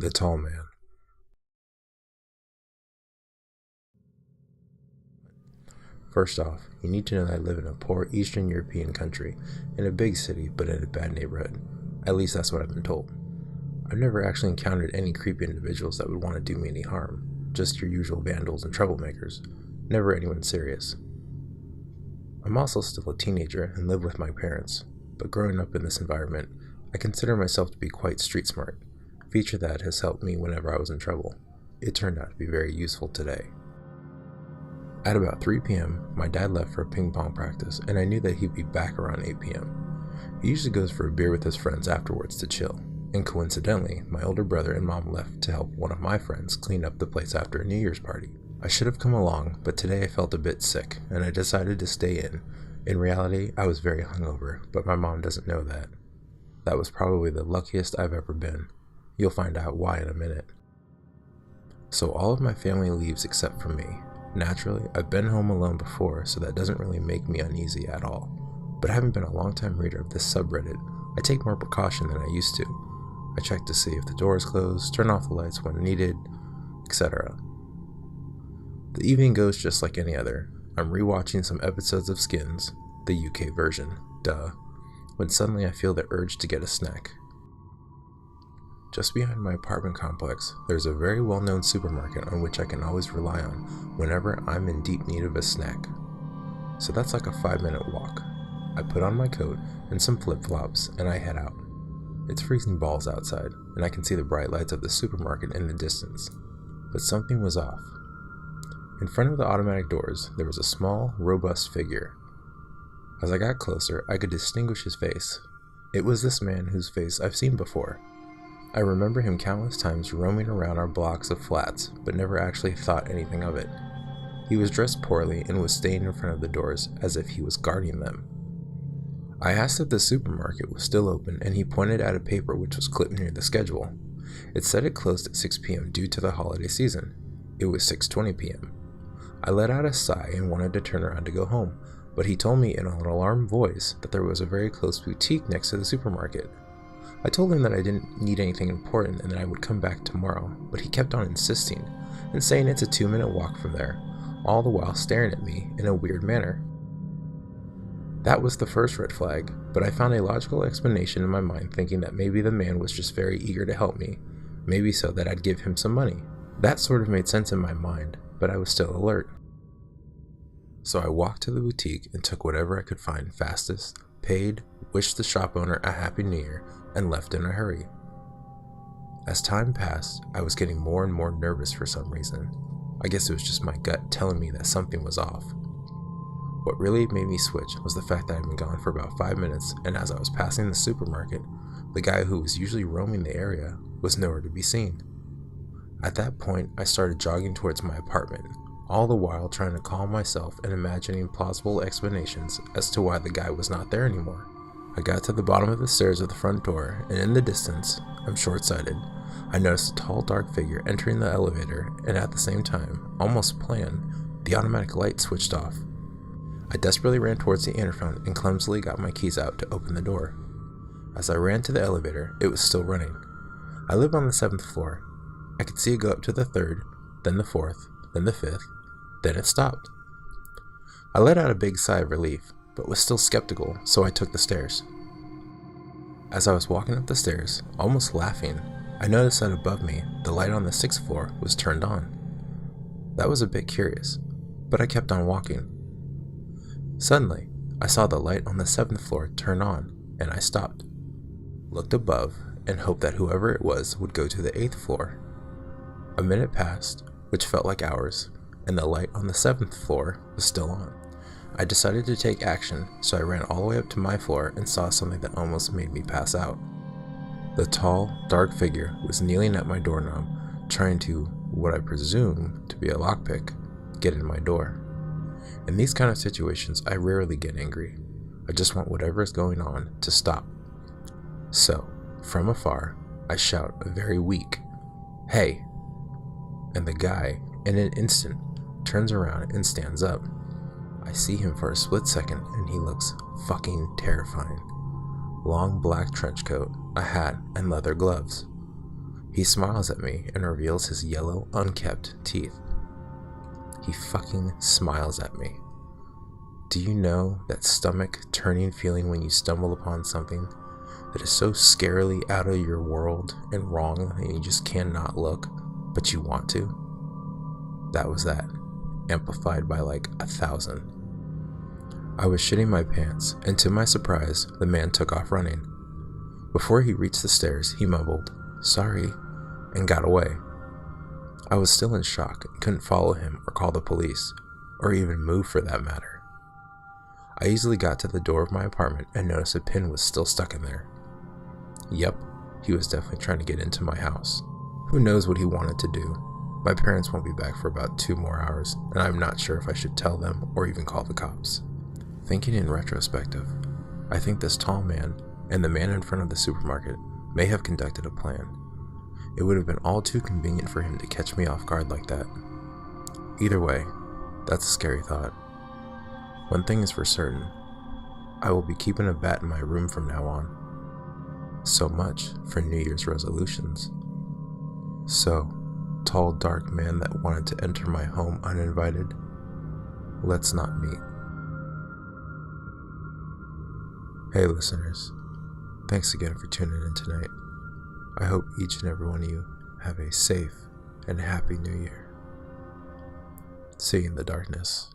The Tall Man. First off, you need to know that I live in a poor Eastern European country, in a big city, but in a bad neighborhood. At least that's what I've been told. I've never actually encountered any creepy individuals that would want to do me any harm, just your usual vandals and troublemakers, never anyone serious. I'm also still a teenager and live with my parents, but growing up in this environment, I consider myself to be quite street smart, a feature that has helped me whenever I was in trouble. It turned out to be very useful today. At about 3 p.m., my dad left for a ping pong practice, and I knew that he'd be back around 8 p.m. He usually goes for a beer with his friends afterwards to chill, and coincidentally, my older brother and mom left to help one of my friends clean up the place after a New Year's party. I should have come along, but today I felt a bit sick, and I decided to stay in. In reality, I was very hungover, but my mom doesn't know that. That was probably the luckiest I've ever been. You'll find out why in a minute. So all of my family leaves except for me. Naturally, I've been home alone before, so that doesn't really make me uneasy at all. But having been a long-time reader of this subreddit, I take more precaution than I used to. I check to see if the door is closed, turn off the lights when needed, etc. The evening goes just like any other. I'm rewatching some episodes of Skins, the UK version, duh, when suddenly I feel the urge to get a snack. Just behind my apartment complex, there's a very well-known supermarket on which I can always rely on whenever I'm in deep need of a snack. So that's like a 5-minute walk. I put on my coat and some flip-flops and I head out. It's freezing balls outside, and I can see the bright lights of the supermarket in the distance. But something was off. In front of the automatic doors, there was a small, robust figure. As I got closer, I could distinguish his face. It was this man whose face I've seen before. I remember him countless times roaming around our blocks of flats, but never actually thought anything of it. He was dressed poorly and was staying in front of the doors as if he was guarding them. I asked if the supermarket was still open, and he pointed at a paper which was clipped near the schedule. It said it closed at 6 p.m. due to the holiday season. It was 6:20 p.m. I let out a sigh and wanted to turn around to go home, but he told me in an alarmed voice that there was a very close boutique next to the supermarket. I told him that I didn't need anything important and that I would come back tomorrow, but he kept on insisting and saying it's a 2-minute walk from there, all the while staring at me in a weird manner. That was the first red flag, but I found a logical explanation in my mind, thinking that maybe the man was just very eager to help me, maybe so that I'd give him some money. That sort of made sense in my mind, but I was still alert. So I walked to the boutique and took whatever I could find fastest, paid, wished the shop owner a happy new year, and left in a hurry. As time passed, I was getting more and more nervous for some reason. I guess it was just my gut telling me that something was off. What really made me switch was the fact that I'd been gone for about 5 minutes, and as I was passing the supermarket, the guy who was usually roaming the area was nowhere to be seen. At that point, I started jogging towards my apartment, all the while trying to calm myself and imagining plausible explanations as to why the guy was not there anymore. I got to the bottom of the stairs of the front door, and in the distance, I'm short-sighted, I noticed a tall, dark figure entering the elevator, and at the same time, almost planned, the automatic light switched off. I desperately ran towards the interphone and clumsily got my keys out to open the door. As I ran to the elevator, it was still running. I live on the 7th floor. I could see it go up to the 3rd, then the 4th, then the 5th, then it stopped. I let out a big sigh of relief, but was still skeptical, so I took the stairs. As I was walking up the stairs, almost laughing, I noticed that above me, the light on the 6th floor was turned on. That was a bit curious, but I kept on walking. Suddenly, I saw the light on the 7th floor turn on, and I stopped, looked above, and hoped that whoever it was would go to the 8th floor. A minute passed, which felt like hours, and the light on the 7th floor was still on. I decided to take action, so I ran all the way up to my floor and saw something that almost made me pass out. The tall, dark figure was kneeling at my doorknob, trying to, what I presume to be a lockpick, get in my door. In these kind of situations, I rarely get angry. I just want whatever is going on to stop. So, from afar, I shout a very weak, "Hey!" And the guy, in an instant, turns around and stands up. I see him for a split second, and he looks fucking terrifying. Long black trench coat, a hat, and leather gloves. He smiles at me and reveals his yellow, unkept teeth. He fucking smiles at me. Do you know that stomach-turning feeling when you stumble upon something that is so scarily out of your world and wrong and you just cannot look, but you want to? That was that, amplified by like 1,000. I was shitting my pants, and to my surprise, the man took off running. Before he reached the stairs, he mumbled, "Sorry," and got away. I was still in shock and couldn't follow him or call the police, or even move for that matter. I easily got to the door of my apartment and noticed a pin was still stuck in there. Yep, he was definitely trying to get into my house. Who knows what he wanted to do? My parents won't be back for about 2 more hours, and I'm not sure if I should tell them or even call the cops. Thinking in retrospective, I think this tall man and the man in front of the supermarket may have conducted a plan. It would have been all too convenient for him to catch me off guard like that. Either way, that's a scary thought. One thing is for certain, I will be keeping a bat in my room from now on. So much for New Year's resolutions. So, tall dark man that wanted to enter my home uninvited, let's not meet. Hey listeners, thanks again for tuning in tonight. I hope each and every one of you have a safe and happy New Year. See you in the darkness.